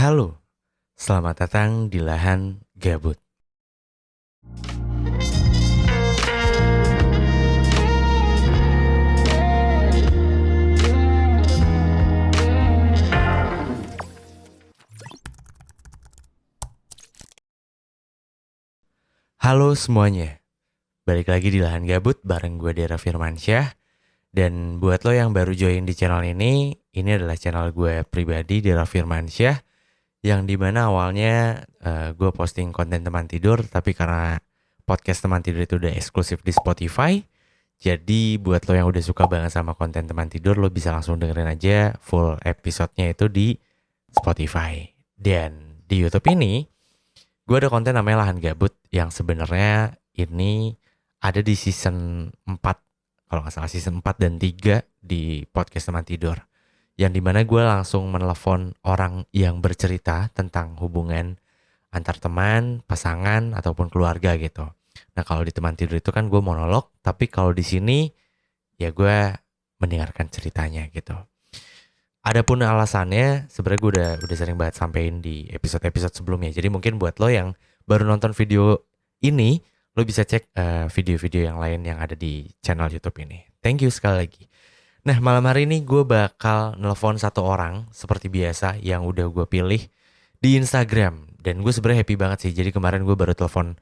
Halo, selamat datang di Lahan Gabut. Halo semuanya, balik lagi di Lahan Gabut bareng gue Dera Firmansyah. Dan buat lo yang baru join di channel ini adalah channel gue pribadi Dera Firmansyah. Yang dimana awalnya gue posting konten teman tidur, tapi karena podcast teman tidur itu udah eksklusif di Spotify, jadi buat lo yang udah suka banget sama konten teman tidur, lo bisa langsung dengerin aja full episodenya itu di Spotify. Dan di YouTube ini, gue ada konten namanya Lahan Gabut yang sebenarnya ini ada di season 4, kalau nggak salah season 4 dan 3 di podcast teman tidur. Yang dimana gue langsung menelepon orang yang bercerita tentang hubungan antar teman, pasangan, ataupun keluarga gitu. Nah kalau di teman tidur itu kan gue monolog, tapi kalau di sini ya gue mendengarkan ceritanya gitu. Adapun alasannya sebenarnya gue udah sering banget sampein di episode-episode sebelumnya. Jadi mungkin buat lo yang baru nonton video ini, lo bisa cek video-video yang lain yang ada di channel YouTube ini. Thank you sekali lagi. Nah malam hari ini gue bakal nelpon satu orang seperti biasa yang udah gue pilih di Instagram. Dan gue sebenarnya happy banget sih. Jadi kemarin gue baru telepon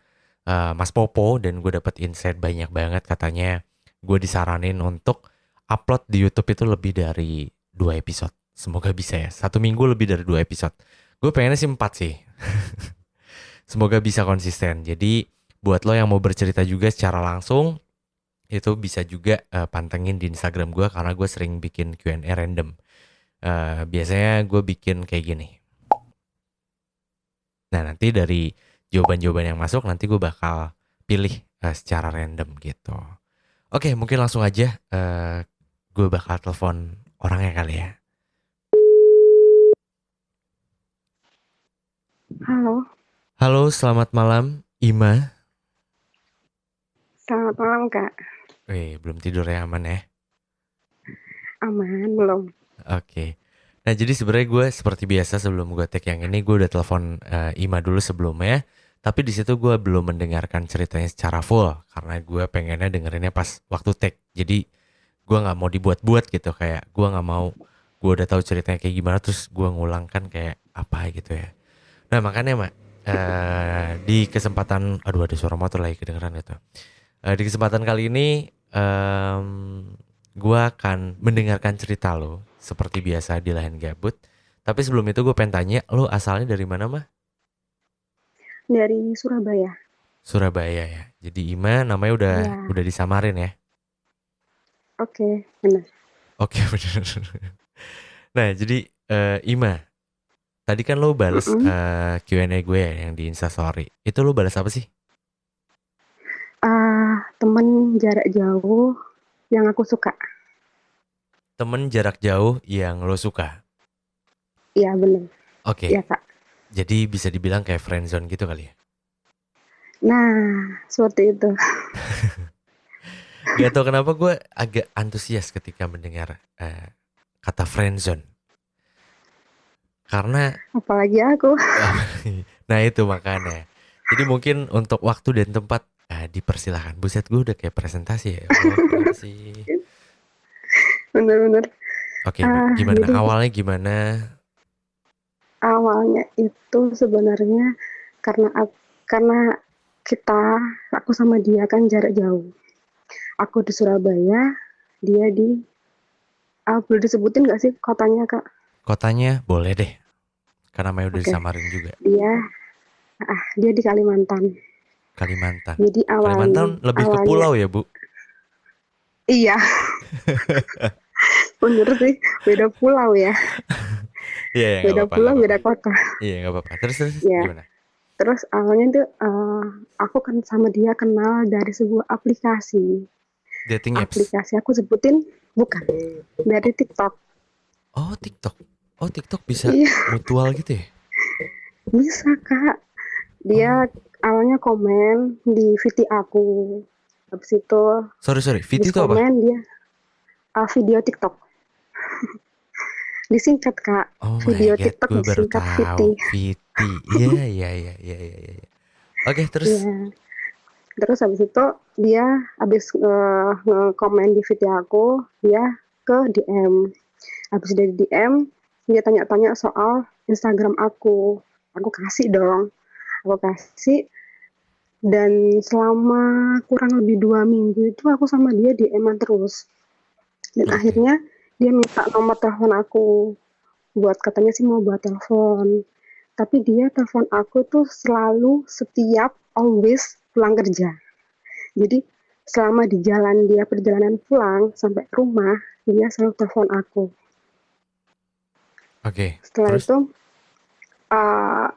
Mas Popo dan gue dapet insight banyak banget. Katanya gue disaranin untuk upload di YouTube itu lebih dari 2 episode. Semoga bisa ya. 1 minggu lebih dari 2 episode. Gue pengennya sih 4 sih. Semoga bisa konsisten. Jadi buat lo yang mau bercerita juga secara langsung, itu bisa juga pantengin di Instagram gue karena gue sering bikin Q&A random. Biasanya gue bikin kayak gini. Nah nanti dari jawaban-jawaban yang masuk nanti gue bakal pilih secara random gitu. Oke mungkin langsung aja gue bakal telepon orangnya kali ya. Halo, Halo selamat malam Ima. selamat malam Kak. Belum tidur ya, aman ya? Aman belum? Oke. Nah jadi sebenarnya gue seperti biasa sebelum gue tag yang ini gue udah telepon Ima dulu sebelumnya. Tapi di situ gue belum mendengarkan ceritanya secara full karena gue pengennya dengerinnya pas waktu tag. Jadi gue nggak mau dibuat-buat gitu, kayak gue nggak mau gue udah tahu ceritanya kayak gimana terus gue ngulang kan kayak apa gitu ya. Nah makanya Mak, di kesempatan, aduh ada suara motor lagi kedengeran itu. Di kesempatan kali ini gue akan mendengarkan cerita lo seperti biasa di Lahan Gabut. Tapi sebelum itu gue pengen tanya, lo asalnya dari mana mah? Dari Surabaya. Surabaya ya. Jadi Ima namanya Iya, udah disamarin ya. oke, benar. Oke bener. Nah jadi Ima, tadi kan lo bales Mm-mm. Q&A gue ya yang di Instastory. Itu lo balas apa sih? Temen jarak jauh yang aku suka. Temen jarak jauh yang lo suka. Iya benar, Oke, iya Kak. jadi bisa dibilang kayak friendzone gitu kali ya. Nah, seperti itu. Gak tau kenapa gue agak antusias ketika mendengar kata friendzone. Karena, Apalagi aku. nah itu makanya. Jadi mungkin untuk waktu dan tempat dipersilahkan. Buset gue udah kayak presentasi ya. Allah kenapa sih? Bener-bener. Oke, gimana? Jadi Awalnya gimana? awalnya itu sebenarnya karena kita, aku sama dia kan jarak jauh. Aku di Surabaya, dia di, boleh disebutin nggak sih kotanya Kak? Kotanya boleh deh. Karena namanya udah Oke, disamarin juga. dia dia di Kalimantan. Kalimantan. Jadi Kalimantan lebih ke awalnya pulau ya bu? iya, bener sih, beda pulau ya, Iya ya nggak beda apa-apa nggak pulau, apa-apa. beda kota. Iya nggak apa-apa. Terus Ya, gimana? terus awalnya tuh aku kan sama dia kenal dari sebuah aplikasi. Dating apps. Aplikasi aku sebutin bukan dari Oh, TikTok. oh TikTok. Oh TikTok bisa Iya, mutual gitu ya? bisa Kak. Oh, Dia awalnya komen di VT aku. Habis itu sorry. VT itu apa? komen dia video TikTok. disingkat Kak, Oh my video god, TikTok gue baru disingkat tahu. Viti. Viti. Iya, iya, iya, iya, iya, iya. Oke, terus? Iya. Terus habis itu dia habis komen di video aku, dia ke DM. Habis dari DM, dia tanya-tanya soal Instagram aku. Aku kasih dong. Aku kasih, dan selama kurang lebih 2 minggu itu aku sama dia DM-an terus. Dan Oke. akhirnya dia minta nomor telepon aku. Buat katanya sih mau buat telepon. Tapi dia telepon aku tuh selalu setiap always pulang kerja. Jadi selama di jalan dia perjalanan pulang sampai rumah, dia selalu telepon aku. Oke, Setelah terus? itu uh,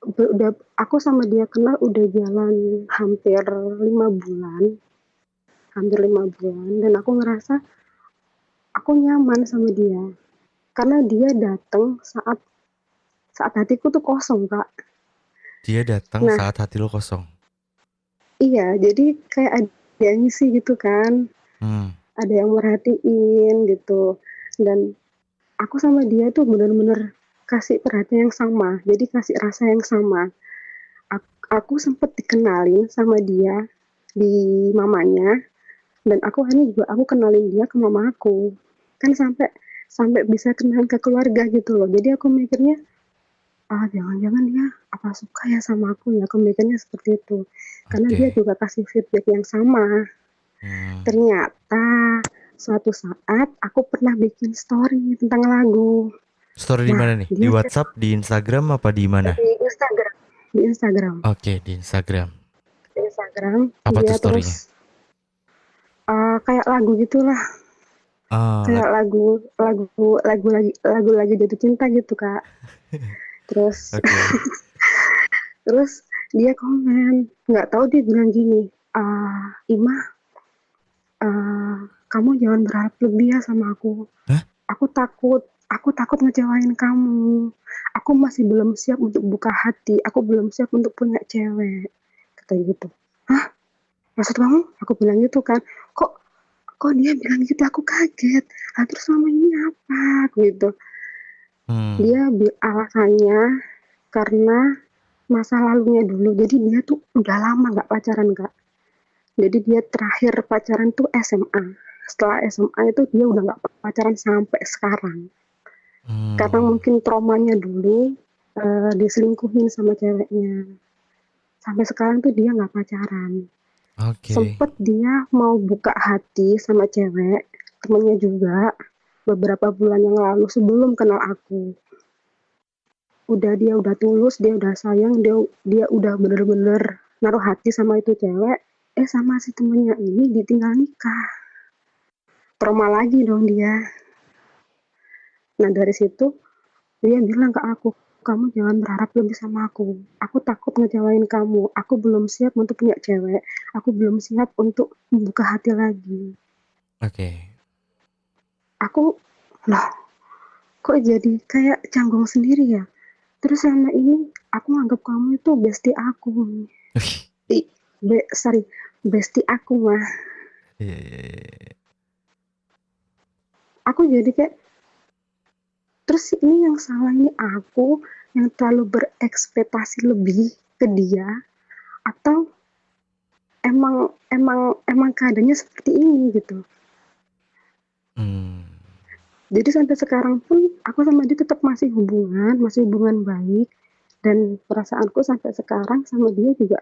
udah aku sama dia kenal udah jalan hampir 5 bulan, dan aku ngerasa aku nyaman sama dia karena dia datang saat saat hatiku tuh kosong Kak. Dia datang Nah saat hati lo kosong. iya, jadi kayak ada yang ngisi gitu kan, Hmm. ada yang merhatiin gitu, dan aku sama dia tuh bener-bener kasih perhatian yang sama, jadi kasih rasa yang sama. Aku sempet dikenalin sama dia di mamanya, dan aku ini juga aku kenalin dia ke mama aku. Kan sampai sampai bisa kenal ke keluarga gitu loh. Jadi aku mikirnya, ah jangan-jangan dia apa suka ya sama aku ya. Aku mikirnya seperti itu. Karena dia Oke. juga kasih feedback yang sama. Hmm. Ternyata suatu saat aku pernah bikin story tentang lagu. Story di Nah, mana nih? Di dia WhatsApp, di Instagram apa di mana? di Instagram, di Instagram, Oke, di Instagram. di Instagram Apa tuh dia terus storynya? kayak lagu gitulah, Oh, kayak lagu lagi jatuh cinta gitu Kak. Terus oke. terus dia komen, nggak tahu dia bilang gini, Imah, ah, kamu jangan berharap lebih ya sama aku. Hah? Aku takut ngecewain kamu. Aku masih belum siap untuk buka hati. Aku belum siap untuk punya cewek. Kata gitu. Hah? Maksud kamu? Aku bilang gitu kan. Kok kok dia bilang gitu? Aku kaget. Lah terus selama ini apa? Gitu. Hmm. Dia alasannya karena masa lalunya dulu. Jadi dia tuh udah lama nggak pacaran Kak. Jadi dia terakhir pacaran tuh SMA. Setelah SMA itu dia udah nggak pacaran sampai sekarang. Karena Hmm. mungkin traumanya dulu diselingkuhin sama ceweknya. Sampai sekarang tuh dia nggak pacaran. Oke. Sempet dia mau buka hati sama cewek, temennya juga, beberapa bulan yang lalu sebelum kenal aku. Dia udah tulus, dia udah sayang, dia udah bener-bener naruh hati sama itu cewek. Sama si temennya ini ditinggal nikah. Trauma lagi dong dia. Nah dari situ dia bilang ke aku, kamu jangan berharap lebih sama aku. Aku takut ngecewain kamu. Aku belum siap untuk punya cewek. Aku belum siap untuk membuka hati lagi. Oke. Aku, loh, kok jadi kayak canggung sendiri ya? Terus selama ini aku anggap kamu itu bestie aku. I, sorry, bestie aku mah. Iya, iya, iya. Aku jadi kayak, terus ini yang salah ini aku yang terlalu berekspektasi lebih ke dia, atau emang emang emang keadaannya seperti ini gitu. Hmm. Jadi sampai sekarang pun aku sama dia tetap masih hubungan baik, dan perasaanku sampai sekarang sama dia juga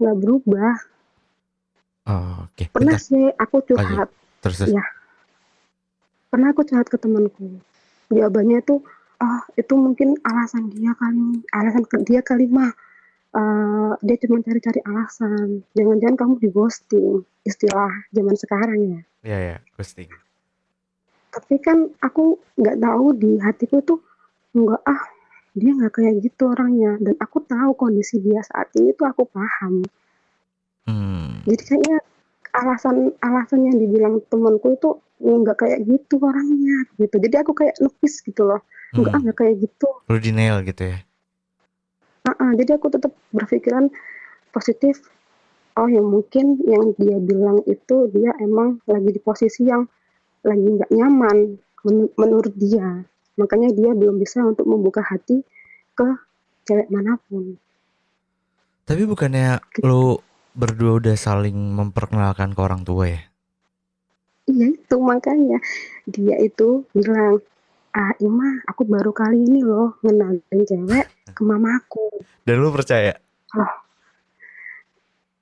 nggak berubah. Oh, oke. Pernah Bentar. sih aku Lanjut. curhat, Terus, terus. ya pernah aku curhat ke temanku. Jawabannya tuh, itu mungkin alasan dia kali mah. Dia cuma cari-cari alasan. Jangan-jangan kamu di ghosting, istilah zaman sekarang ya. Iya, ya, ghosting. Tapi kan aku nggak tahu di hatiku tuh, enggak dia nggak kayak gitu orangnya, dan aku tahu kondisi dia saat ini tuh aku paham. Hmm. Jadi kayaknya alasan yang dibilang temanku itu nggak kayak gitu orangnya gitu. Jadi aku kayak lepis gitu loh. Hmm. Nggak kayak gitu. Perlu denial gitu ya. Jadi aku tetap berpikiran positif. Oh ya mungkin yang dia bilang itu dia emang lagi di posisi yang lagi nggak nyaman menurut dia. Makanya dia belum bisa untuk membuka hati ke cewek manapun. Tapi bukannya lo berdua udah saling memperkenalkan ke orang tua ya? Iya itu makanya dia itu bilang, Ima, aku baru kali ini loh ngenalin cewek ke mamaku. Dan lo percaya? Loh,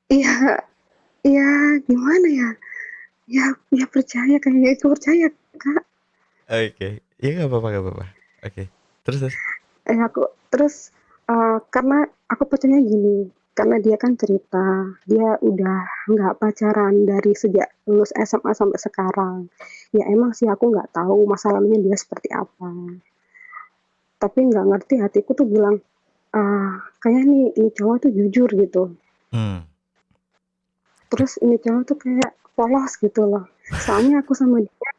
iya, iya gimana ya? Ya percaya kayaknya itu percaya Kak. Oke, ya nggak apa-apa, nggak apa-apa. Oke, terus. Aku terus karena aku percaya gini, karena dia kan cerita, dia udah nggak pacaran dari sejak lulus SMA sampai sekarang. Ya emang sih aku nggak tahu masalahnya dia seperti apa. Tapi nggak ngerti hatiku tuh bilang, kayaknya ini cowok tuh jujur gitu. Hmm. Terus ini cowok tuh kayak polos gitu loh. Soalnya aku sama dia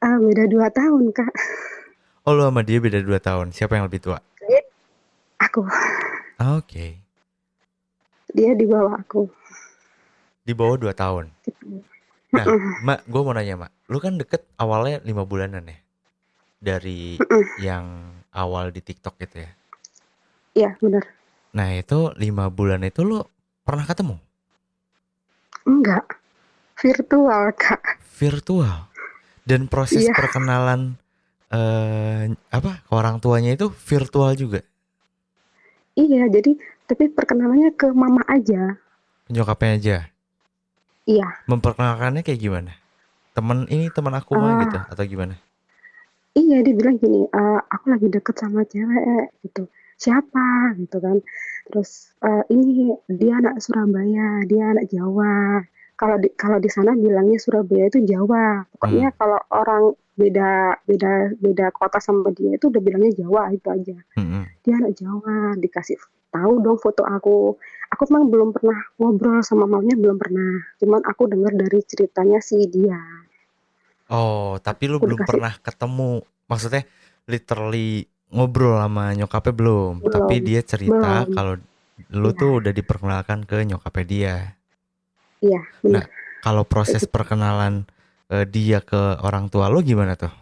beda 2 tahun, Kak. Oh, lo sama dia beda 2 tahun. Siapa yang lebih tua? Aku, Oke. dia di bawah aku. Di bawah 2 tahun. Gitu. Nah, Mak, gue mau nanya, Mak. Lu kan deket awalnya 5 bulanan ya? Dari yang awal di TikTok gitu ya? Iya, benar. Nah, itu 5 bulan itu lu pernah ketemu? Enggak, virtual, Kak. Virtual. Dan proses Iya, perkenalan apa ke orang tuanya itu virtual juga? iya. Jadi, tapi perkenalannya ke mama aja. Nyokapnya aja? Iya. Memperkenalkannya kayak gimana? Temen ini teman aku mah gitu Ah, atau gimana? iya dia bilang gini, aku lagi deket sama cewek gitu. Siapa gitu kan. Terus ini dia anak Surabaya, dia anak Jawa. Kalau di sana bilangnya Surabaya itu Jawa. Pokoknya Hmm. kalau orang beda beda beda kota sama dia itu udah bilangnya Jawa itu aja. Mm-mm. Dia anak Jawa, dikasih tahu dong foto aku. Aku memang belum pernah ngobrol sama mamanya, belum pernah. Cuman aku dengar dari ceritanya si dia. Oh, tapi lu Aku belum dikasih pernah ketemu. Maksudnya literally ngobrol sama nyokapnya belum. Tapi belum, dia cerita belum. kalau lu Iya, tuh udah diperkenalkan ke nyokapnya dia. iya, benar. Nah, kalau Kayak proses gitu. perkenalan dia ke orang tua lu gimana tuh?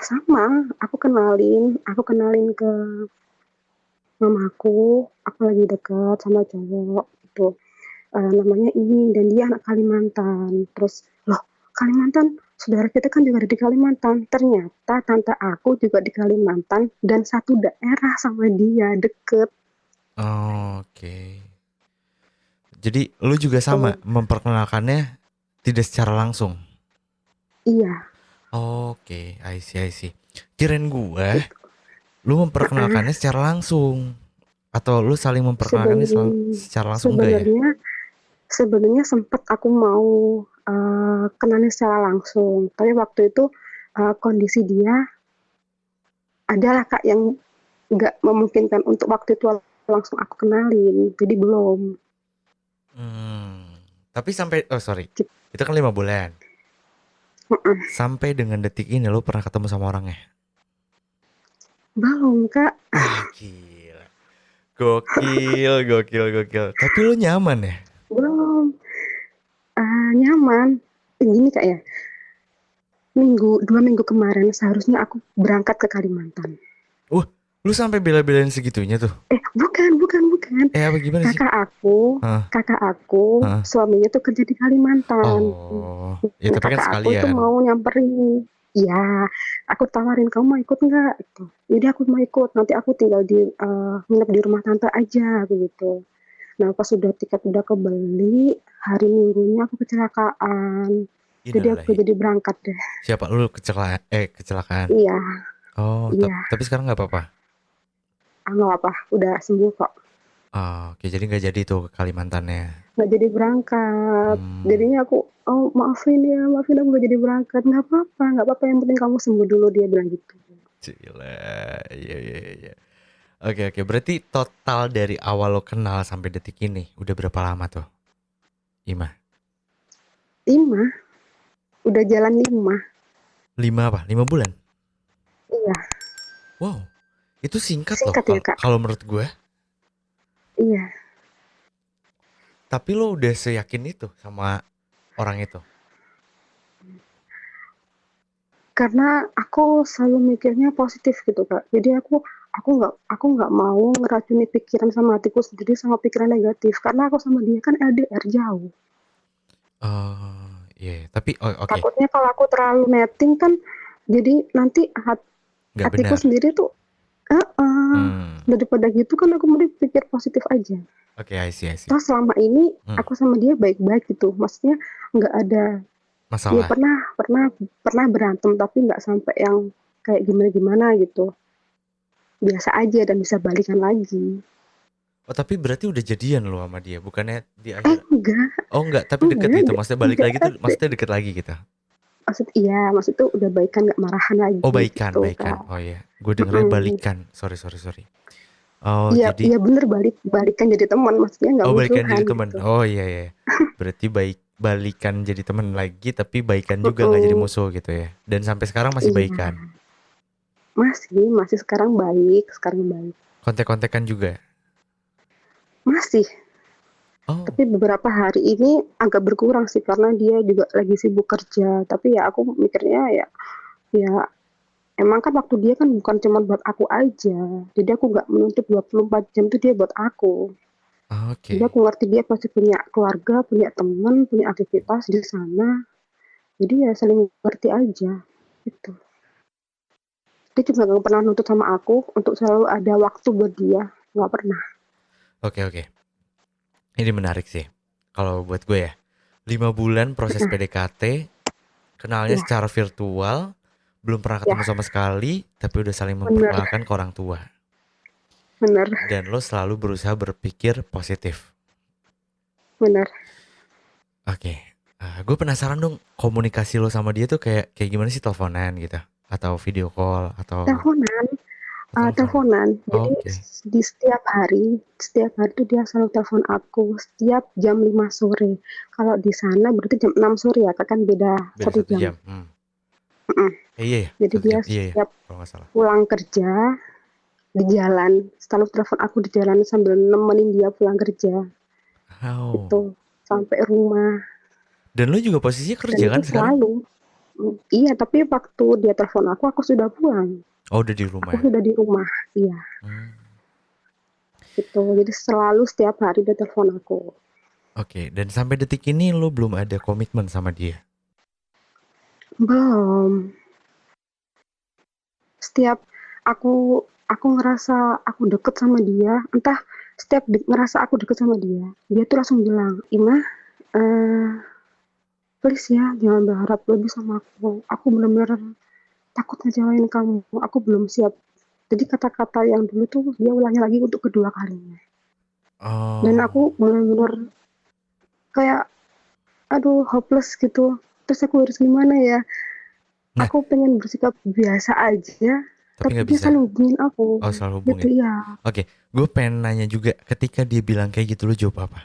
Sama, aku kenalin ke mamaku, aku lagi dekat sama cowok gitu, namanya ini dan dia anak Kalimantan. Terus, "Loh, Kalimantan? Saudara kita kan juga ada di Kalimantan." Ternyata tante aku juga di Kalimantan dan satu daerah sama dia, deket, Oke. Jadi lu juga sama tuh. memperkenalkannya tidak secara langsung. Iya, Oke, I see, I see. Kirain gue, gitu. lu Heeh, memperkenalkannya secara langsung. Atau lu saling memperkenalkannya sebenarnya secara langsung enggak ya? sebenarnya sebenarnya sempat aku mau kenalin secara langsung, tapi waktu itu kondisi dia adalah Kak yang nggak memungkinkan untuk waktu itu langsung aku kenalin, jadi belum. Hmm. Tapi sampai, oh sorry, Gitu. itu kan 5 bulan. Heeh. Sampai dengan detik ini lu pernah ketemu sama orangnya? Belum Kak, Wah gila. Gokil, gokil, gokil. Tapi lu nyaman ya? belum. Nyaman. Gini Kak ya, 2 minggu kemarin seharusnya aku berangkat ke Kalimantan. Wah, lu sampai bela-belain segitunya tuh? Bukan, bukan, bukan. Apa gimana sih? Kakak aku, Hah? kakak aku Hah? suaminya tuh kerja di Kalimantan. Oh, ya Nah, tapi kan kakak aku itu sekalian. mau nyamperin. Iya, aku tawarin, "Kamu mau ikut nggak?" Gitu. "Jadi aku mau ikut, nanti aku tinggal nginep di rumah tante aja," begitu. Nah, pas sudah tiket udah kebeli, hari Minggunya aku kecelakaan. Jadi aku Innalillahi. jadi berangkat deh. Siapa lu kecelakaan? Kecelakaan. Iya, Oh, iya. tapi sekarang nggak apa-apa. Nggak apa, udah sembuh kok. Oh, oke, jadi nggak jadi tuh ke Kalimantannya. Nggak jadi berangkat. Hmm, Jadinya aku, "Oh, maafin ya, maafin aku nggak jadi berangkat." Nggak apa-apa, yang penting kamu sembuh dulu," dia bilang gitu. gila. Iya, iya, iya. Oke, oke. Berarti total dari awal lo kenal sampai detik ini udah berapa lama tuh, Ima? 5, udah jalan 5. 5 apa? 5 bulan? Iya, Wow, itu singkat loh singkat ya, kalau Kak. kalau menurut gue. Iya. Tapi lo udah seyakin itu sama orang itu? Karena aku selalu mikirnya positif gitu Kak. Jadi aku nggak mau ngeracuni pikiran sama hatiku sendiri sama pikiran negatif. Karena aku sama dia kan LDR jauh. Oh, iya. Tapi oke, Takutnya kalau aku terlalu netting kan, jadi nanti nggak hatiku benar. sendiri tuh, Hmm, daripada gitu kan aku mending pikir positif aja. oke, I see, I see. Toh selama ini Hmm, aku sama dia baik-baik gitu. Maksudnya nggak ada, ya masalah. pernah pernah pernah berantem tapi nggak sampai yang kayak gimana-gimana gitu. Biasa aja dan bisa balikan lagi. Oh, tapi berarti udah jadian lo sama dia, bukannya di akhir. Enggak, Oh, enggak, tapi deket enggak, gitu. enggak, Maksudnya balik enggak lagi tuh, ada. maksudnya deket lagi gitu. Maksud tuh udah baikan nggak marahan Oh, lagi baikan, gitu baikan. Kak. Oh iya, gue dengernya Mm-mm. balikan. Sorry, sorry, sorry. Oh, Iya, jadi, iya bener balikan jadi teman, maksudnya nggak oh balikan musuhan jadi teman. gitu. Oh iya, iya. Berarti balikan jadi teman lagi, tapi baikan juga nggak jadi Mm-mm. musuh gitu ya. Dan sampai sekarang masih Iya, baikan. masih sekarang baik. Kontek-kontekan juga. Masih, Oh, tapi beberapa hari ini agak berkurang sih karena dia juga lagi sibuk kerja. Tapi ya aku mikirnya ya, ya emang kan waktu dia kan bukan cuma buat aku aja. Jadi aku nggak menuntut 24 jam itu dia buat aku. Jadi oke. aku ngerti dia pasti punya keluarga, punya teman, punya aktivitas di sana. Jadi ya saling ngerti aja gitu. Dia juga nggak pernah nuntut sama aku untuk selalu ada waktu buat dia, nggak pernah. Oke, oke. Ini menarik sih. Kalau buat gue ya. 5 bulan proses PDKT, kenalnya Ya, secara virtual, belum pernah ya, ketemu sama sekali, tapi udah saling benar, memperkenalkan ke orang tua. benar, Dan lo selalu berusaha berpikir positif. benar. Oke. Gue penasaran dong, komunikasi lo sama dia tuh kayak kayak gimana sih, teleponan gitu? Atau video call atau Teleponan, telepon? teleponan. Jadi Oke. di setiap hari tuh dia selalu telepon aku setiap jam 5 sore. Kalau di sana berarti jam 6 sore ya, kan beda Beda satu satu jam. jam. Iya ya, Jadi satu dia jam. Iya ya, setiap kalau nggak salah. pulang kerja di jalan, selalu telepon aku di jalan sambil nemenin dia pulang kerja. Oh. Itu sampai rumah Dan lo juga posisinya dan kerja itu kan sekarang? selalu. Iya, tapi waktu dia telepon aku sudah pulang. Oh, udah di Aku rumah. sudah di rumah. Iya, Hmm. gitu. Jadi selalu setiap hari dia telepon aku. Oke, dan sampai detik ini lo belum ada komitmen sama dia? Belum. Setiap aku ngerasa aku deket sama dia, entah setiap ngerasa aku deket sama dia tuh langsung bilang, "Ima, eh, please ya jangan berharap lebih sama aku. Aku benar-benar takut ngecewain kamu. Aku belum siap." Jadi kata-kata yang dulu tuh dia ulangi lagi untuk kedua kalinya. Dan Oh. aku benar-benar kayak aduh hopeless gitu. Terus aku harus gimana ya? Nah, Aku pengen bersikap biasa aja, tapi tapi nggak dia bisa. selalu hubungin aku. Oh, selalu Gitu hubungin. ya. Oke, gue pengen nanya juga, ketika dia bilang kayak gitu lo jawab apa?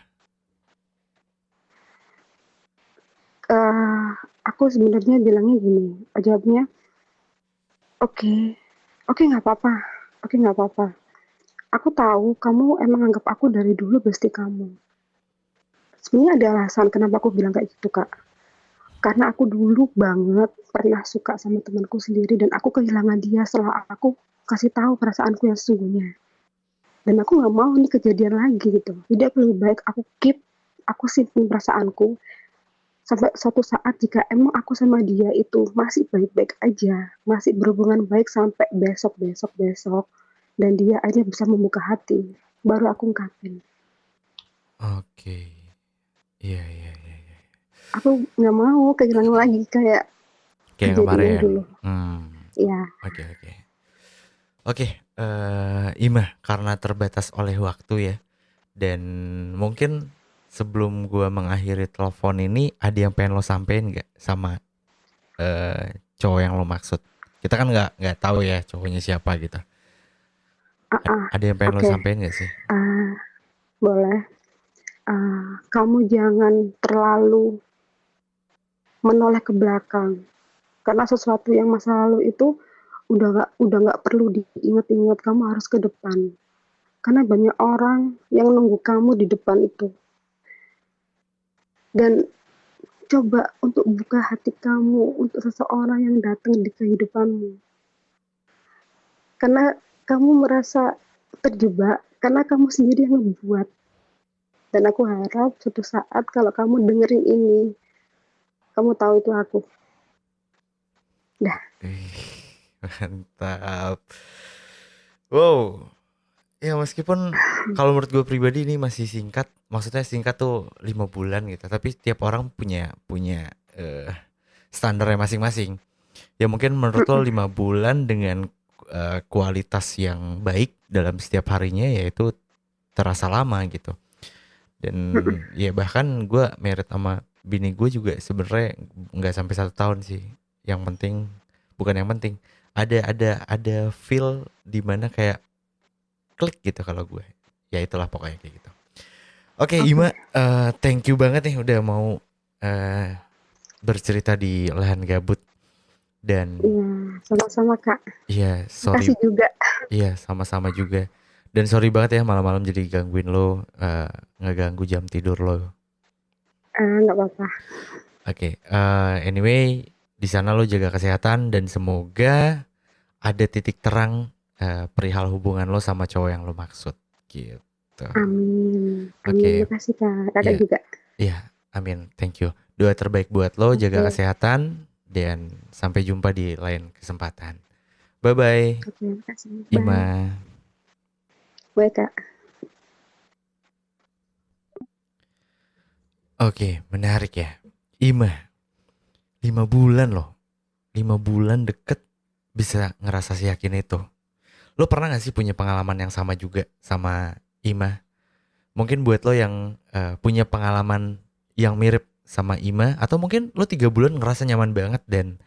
eh aku sebenarnya bilangnya gini, jawabnya, oke, oke nggak apa-apa, oke nggak apa-apa. Aku tahu kamu emang anggap aku dari dulu bestie kamu. Sebenarnya ada alasan kenapa aku bilang kayak gitu kak. Karena aku dulu banget pernah suka sama temanku sendiri dan aku kehilangan dia setelah aku kasih tahu perasaanku yang sesungguhnya. Dan aku nggak mau ini kejadian lagi gitu. Jadi aku lebih baik aku simpen perasaanku sampai suatu saat jika emang aku sama dia itu masih baik-baik aja, masih berhubungan baik sampai besok besok besok dan dia akhirnya bisa membuka hati, baru aku ungkapin. Oke. Iya, iya, iya, iya. Aku nggak mau kehilangan lagi kayak Kayak yang kejadian yang kemarin. dulu. Ya, Oke, oke. Oke, Ima, karena terbatas oleh waktu ya, dan mungkin sebelum gua mengakhiri telepon ini, ada yang pengen lo sampein nggak sama cowok yang lo maksud? Kita kan nggak tahu ya cowoknya siapa gitu. Ada yang pengen lo oke, sampein nggak sih? uh, boleh. Kamu jangan terlalu menoleh ke belakang karena sesuatu yang masa lalu itu udah nggak perlu diingat-ingat, kamu harus ke depan karena banyak orang yang nunggu kamu di depan itu. Dan coba untuk buka hati kamu untuk seseorang yang datang di kehidupanmu. Karena kamu merasa terjebak, karena kamu sendiri yang membuat. Dan aku harap suatu saat kalau kamu dengerin ini, kamu tahu itu aku. Dah. Mantap. Wow. Ya meskipun kalau menurut gue pribadi ini masih singkat, maksudnya singkat tuh 5 bulan gitu. Tapi tiap orang punya punya standarnya masing-masing. Ya mungkin menurut lo 5 bulan dengan kualitas yang baik dalam setiap harinya, yaitu terasa lama gitu. Dan ya bahkan gue married sama bini gue juga sebenarnya nggak sampai 1 tahun sih. Yang penting, bukan yang penting, ada feel di mana kayak klik gitu kalau gue. Ya itulah pokoknya kayak gitu. Oke, Ima, thank you banget nih udah mau bercerita di Lahan Gabut. Dan Iya, sama-sama Kak. iya, sorry. Makasih juga. Iya, sama-sama juga. Dan sorry banget ya malam-malam jadi gangguin lo, ngeganggu jam tidur lo. Nggak apa-apa. Oke, anyway, di sana lo jaga kesehatan dan semoga ada titik terang perihal hubungan lo sama cowok yang lo maksud gitu. Amin. Oke, Makasih Kak. Kakak ya, juga. iya, amin, thank you. Doa terbaik buat lo, jaga Oke. kesehatan dan sampai jumpa di lain kesempatan. Bye bye, Oke, makasih. Bye. Ima. Bye Kak. Oke, menarik ya. Ima, 5 bulan loh. 5 bulan deket bisa ngerasa seyakin itu. Lo pernah gak sih punya pengalaman yang sama juga sama Ima? Mungkin buat lo yang punya pengalaman yang mirip sama Ima, atau mungkin lo 3 bulan ngerasa nyaman banget dan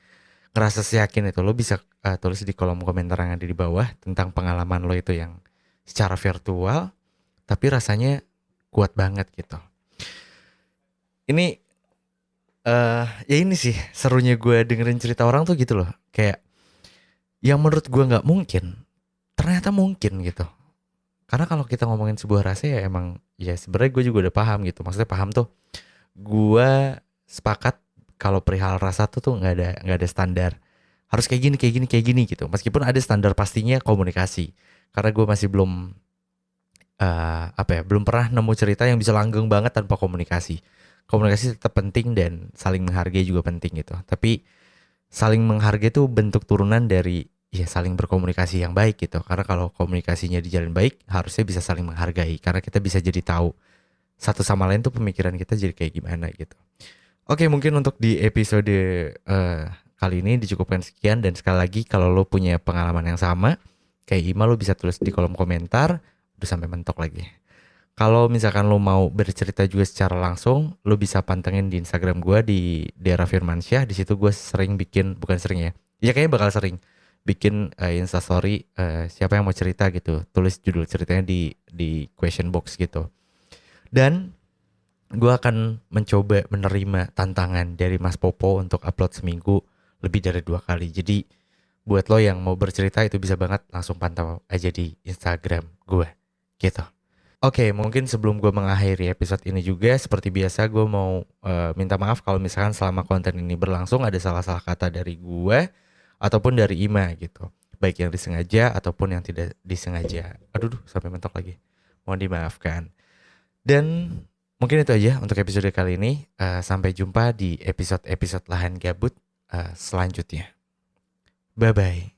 ngerasa seyakin itu, lo bisa tulis di kolom komentar yang ada di bawah tentang pengalaman lo itu yang secara virtual tapi rasanya kuat banget gitu. Ini ya ini sih serunya gue dengerin cerita orang tuh gitu loh. Kayak yang menurut gue gak mungkin, ternyata mungkin gitu. Karena kalau kita ngomongin sebuah rasa ya emang, ya sebenarnya gue juga udah paham gitu. Maksudnya paham tuh, gue sepakat kalau perihal rasa tuh nggak ada standar. Harus kayak gini, kayak gini, kayak gini gitu. Meskipun ada standar pastinya komunikasi. Karena gue masih belum belum pernah nemu cerita yang bisa langgeng banget tanpa komunikasi. Komunikasi tetap penting dan saling menghargai juga penting gitu. Tapi saling menghargai itu bentuk turunan dari ya saling berkomunikasi yang baik gitu. Karena kalau komunikasinya dijalin baik, harusnya bisa saling menghargai. Karena kita bisa jadi tahu satu sama lain tuh pemikiran kita jadi kayak gimana gitu. Oke, mungkin untuk di episode kali ini dicukupkan sekian. Dan sekali lagi kalau lo punya pengalaman yang sama kayak Ima, lo bisa tulis di kolom komentar. Udah sampai mentok lagi. Kalau misalkan lo mau bercerita juga secara langsung, lo bisa pantengin di Instagram gue di Dera Firmansyah. Di situ gue sering bikin, bukan sering ya, ya kayaknya bakal sering bikin instastory siapa yang mau cerita gitu. Tulis judul ceritanya di question box gitu. Dan gue akan mencoba menerima tantangan dari Mas Popo untuk upload seminggu lebih dari 2 kali. Jadi buat lo yang mau bercerita itu bisa banget langsung pantau aja di Instagram gue gitu. Oke, mungkin sebelum gue mengakhiri episode ini juga, seperti biasa gue mau minta maaf kalau misalkan selama konten ini berlangsung ada salah-salah kata dari gue ataupun dari Ima gitu. Baik yang disengaja ataupun yang tidak disengaja. Aduh, sampai mentok lagi. Mohon dimaafkan. Dan mungkin itu aja untuk episode kali ini. Sampai jumpa di episode-episode Lahan Gabut selanjutnya. Bye-bye.